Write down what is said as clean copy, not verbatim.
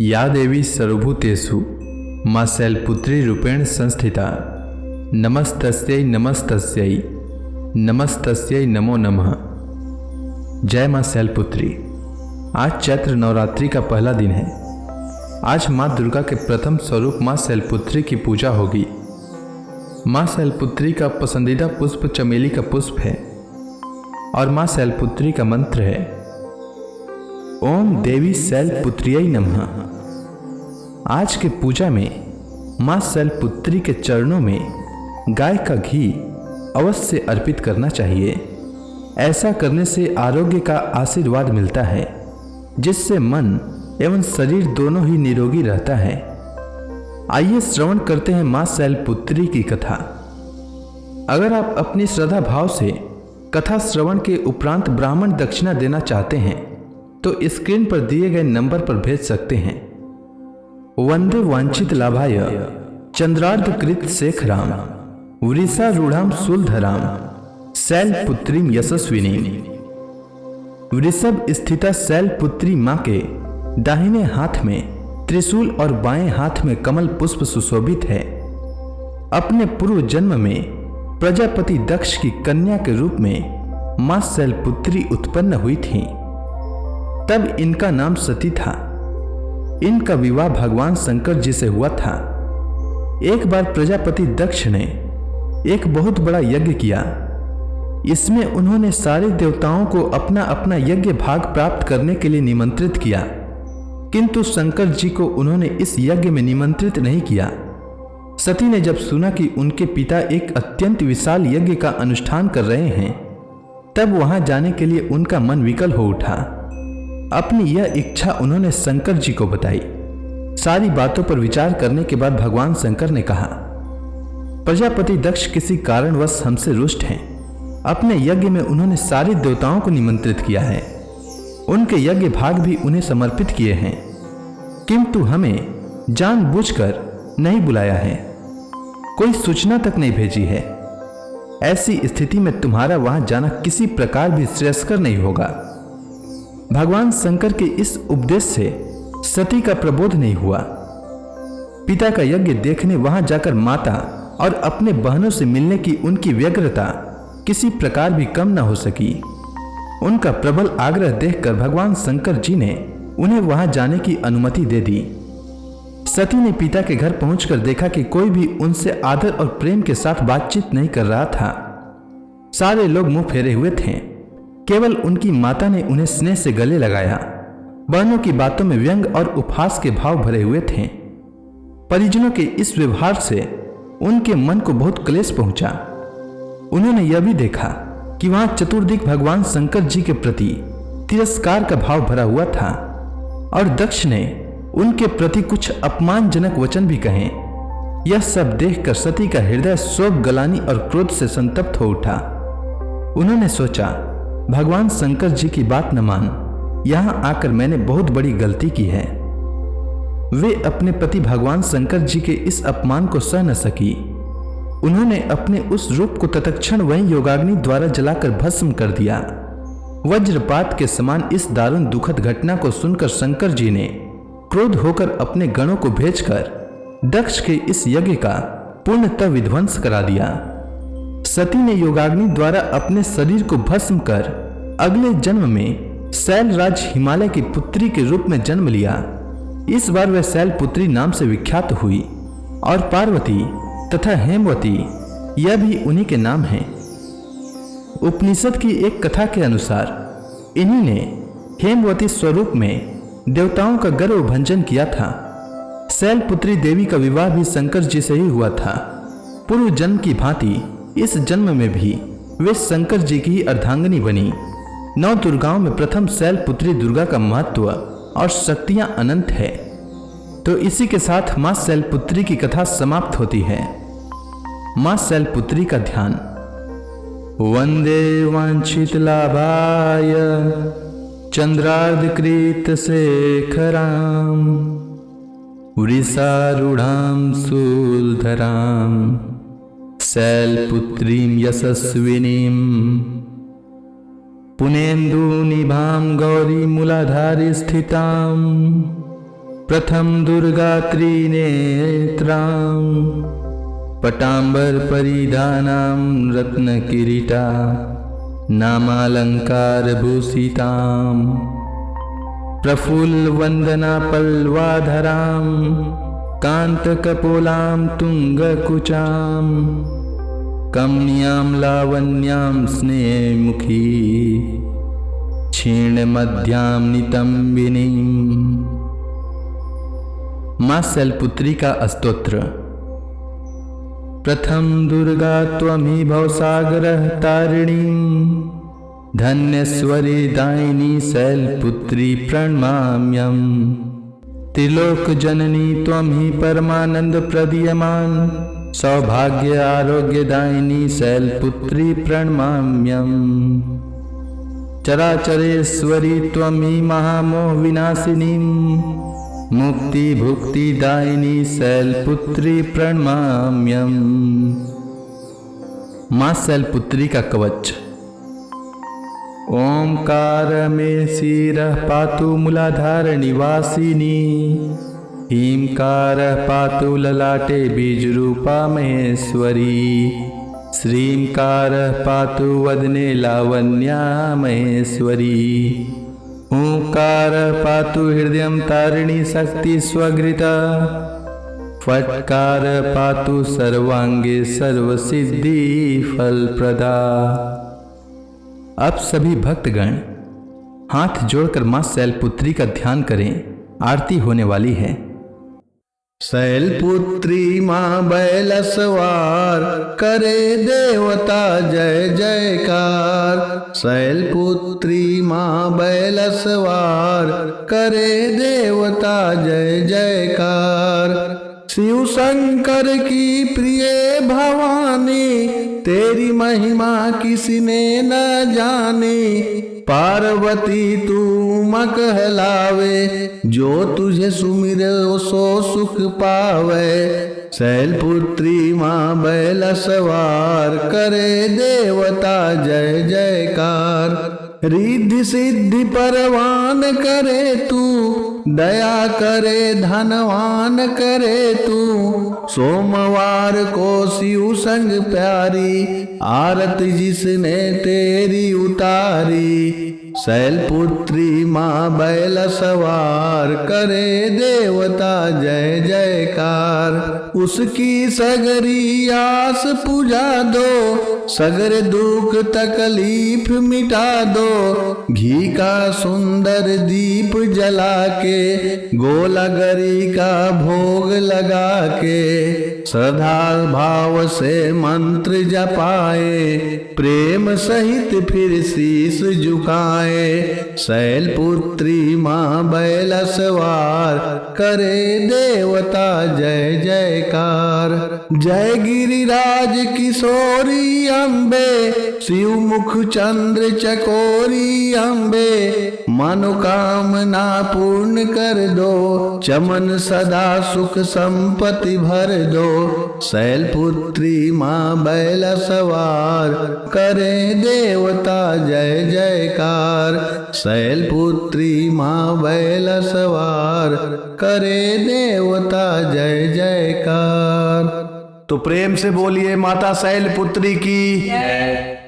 या देवी सर्वभूतेषु मां शैलपुत्री रूपेण संस्थिता नमस्तस्यै नमस्तस्यै नमस्तस्यै नमो नमः। जय मां शैलपुत्री। आज चैत्र नवरात्रि का पहला दिन है। आज मां दुर्गा के प्रथम स्वरूप मां शैलपुत्री की पूजा होगी। मां शैलपुत्री का पसंदीदा पुष्प चमेली का पुष्प है और मां शैलपुत्री का मंत्र है ओम देवी शैलपुत्र्यै नमः। आज के पूजा में मां शैलपुत्री के चरणों में गाय का घी अवश्य अर्पित करना चाहिए। ऐसा करने से आरोग्य का आशीर्वाद मिलता है, जिससे मन एवं शरीर दोनों ही निरोगी रहता है। आइए श्रवण करते हैं मां शैलपुत्री की कथा। अगर आप अपनी श्रद्धा भाव से कथा श्रवण के उपरांत ब्राह्मण दक्षिणा देना चाहते हैं तो स्क्रीन पर दिए गए नंबर पर भेज सकते हैं। वंदे वांछित लाभाय चंद्रार्धकृत शेखराम वृषारूढ़ाम शूलधराम शैलपुत्रीम यशस्विनीम। वृषभ स्थिता शैलपुत्री मां के दाहिने हाथ में त्रिशूल और बाएं हाथ में कमल पुष्प सुशोभित है। अपने पूर्व जन्म में प्रजापति दक्ष की कन्या के रूप में मां शैलपुत्री उत्पन्न हुई थी। तब इनका नाम सती था। इनका विवाह भगवान शंकर जी से हुआ था। एक बार प्रजापति दक्ष ने एक बहुत बड़ा यज्ञ किया। इसमें उन्होंने सारे देवताओं को अपना अपना यज्ञ भाग प्राप्त करने के लिए निमंत्रित किया, किंतु शंकर जी को उन्होंने इस यज्ञ में निमंत्रित नहीं किया। सती ने जब सुना कि उनके पिता एक अत्यंत विशाल यज्ञ का अनुष्ठान कर रहे हैं, तब वहां जाने के लिए उनका मन विकल हो उठा। अपनी यह इच्छा उन्होंने शंकर जी को बताई। सारी बातों पर विचार करने के बाद भगवान शंकर ने कहा, प्रजापति दक्ष किसी कारणवश हमसे रुष्ट हैं। अपने यज्ञ में उन्होंने सारे देवताओं को निमंत्रित किया है, उनके यज्ञ भाग भी उन्हें समर्पित किए हैं, किंतु हमें जानबूझकर नहीं बुलाया है, कोई सूचना तक नहीं भेजी है। ऐसी स्थिति में तुम्हारा वहां जाना किसी प्रकार भी श्रेयस्कर नहीं होगा। भगवान शंकर के इस उपदेश से सती का प्रबोध नहीं हुआ। पिता का यज्ञ देखने वहां जाकर माता और अपने बहनों से मिलने की उनकी व्यग्रता किसी प्रकार भी कम न हो सकी। उनका प्रबल आग्रह देखकर भगवान शंकर जी ने उन्हें वहां जाने की अनुमति दे दी। सती ने पिता के घर पहुंचकर देखा कि कोई भी उनसे आदर और प्रेम के साथ बातचीत नहीं कर रहा था। सारे लोग मुंह फेरे हुए थे। केवल उनकी माता ने उन्हें स्नेह से गले लगाया। बहनों की बातों में व्यंग और उपहास के भाव भरे हुए थे। परिजनों के इस व्यवहार से उनके मन को बहुत क्लेश पहुंचा। उन्होंने यह भी देखा कि वहां चतुर्दिक भगवान शंकर जी के प्रति तिरस्कार का भाव भरा हुआ था और दक्ष ने उनके प्रति कुछ अपमानजनक वचन भी कहे। यह सब देखकर सती का हृदय शोक, गलानी और क्रोध से संतप्त हो उठा। उन्होंने सोचा, भगवान शंकर जी की बात न मान, यहां आकर मैंने बहुत बड़ी गलती की है। वे अपने पति भगवान शंकर जी के इस अपमान को सह न सकी। उन्होंने अपने उस रूप को तत्क्षण वहीं योगाग्नि द्वारा जलाकर भस्म कर दिया। वज्रपात के समान इस दारुण दुखद घटना को सुनकर शंकर जी ने क्रोध होकर अपने गणों को भेजकर दक्ष के इस यज्ञ का पूर्णतः विध्वंस करा दिया। सती ने योगाग्नि द्वारा अपने शरीर को भस्म कर अगले जन्म में शैलराज हिमालय की पुत्री के रूप में जन्म लिया। इस बार वह शैलपुत्री नाम से विख्यात हुई और पार्वती तथा हेमवती यह भी उन्हीं के नाम हैं। उपनिषद की एक कथा के अनुसार इन्हीं ने हेमवती स्वरूप में देवताओं का गर्व भंजन किया था। शैलपुत्री देवी का विवाह भी शंकर जी से ही हुआ था। पूर्व जन्म की भांति इस जन्म में भी वे शंकर जी की ही अर्धांगिनी बनी। 9 दुर्गाओं में प्रथम शैलपुत्री दुर्गा का महत्व और शक्तियां अनंत है। तो इसी के साथ मां शैलपुत्री की कथा समाप्त होती है। मां शैलपुत्री का ध्यान। वंदे वांछित लाभाय चंद्रार्धकृत शेखराम वृषारूढ़ाम शूलधराम शैलपुत्रीं यशस्विनीं पुनेन्दुनिभां गौरी मूलाधारे स्थितां प्रथम दुर्गा त्रिनेत्रां पटाम्बर परिधानां रत्नकिरीटा नामालङ्कारभूषितां प्रफुल्लवन्दना पल्वाधरां कान्तकपोलां तुङ्गकुचां कमनीयां लावण्यां स्नेहमुखी क्षीणमध्यां नितंबिनीं। मां शैलपुत्री का स्तोत्र। प्रथम दुर्गा त्वमि भवसागरः तारिणीं धन्यस्वरी दायिनी शैलपुत्री प्रणमाम्यहम्। त्रिलोकजननी त्वमि परमानंद प्रदीयमान सौभाग्य आरोग्यदायिनी शैलपुत्री प्रणमाम्यहम्। चराचरेश्वरी त्वमि महामोह विनाशिनी मुक्ति भुक्ति दायिनी शैलपुत्री प्रणमाम्यहम्। मां शैलपुत्री का कवच। ओंकार में शिरः पातु मूलाधार निवासिनी हीमकार पातु ललाटे बीजरूपा महेश्वरी श्रींकार पातु वदने लावण्या महेश्वरी ॐकार पातु हृदयं तारिणी शक्ति स्वगृता फटकार पातु सर्वांगे सर्वसिद्धि फलप्रदा। अब सभी भक्तगण हाथ जोड़कर मां शैलपुत्री का ध्यान करें, आरती होने वाली है। शैलपुत्री मां बैलसवार करे देवता जय जयकार। शैलपुत्री मां बैलसवार करे देवता जय जयकार। शिव शंकर की प्रिय भवानी तेरी महिमा किसी ने न जानी। पार्वती तू मां कहलावे जो तुझे सुमिरे सो सुख पावे। शैलपुत्री मां बैलसवार करे देवता जय जयकार। रिद्धि सिद्धि परवान करे तू दया करे धनवान करे तू। सोमवार को शिव संग प्यारी आरती जिसने तेरी उतारी। शैलपुत्री मां बैलसवार करे देवता जय जयकार। उसकी सगरी आस पुजा दो सगर दुख तकलीफ मिटा दो। घी का सुंदर दीप जला के गोलागरी का भोग लगा के श्रद्धा भाव से मंत्र जपाए प्रेम सहित फिर शीश झुकाए। शैलपुत्री मां बैलसवार करे देवता जय जयकार। जय गिरिराज किशोरी अम्बे शिव मुख चंद्र चकोरी अम्बे। मनोकामना पूर्ण कर दो चमन सदा सुख संपत्ति भर दो। शैलपुत्री मां बैलसवार करे देवता जय जयकार। शैलपुत्री मां बैलसवार करे देवता जय जयकार। तो प्रेम से बोलिए माता शैलपुत्री की जय।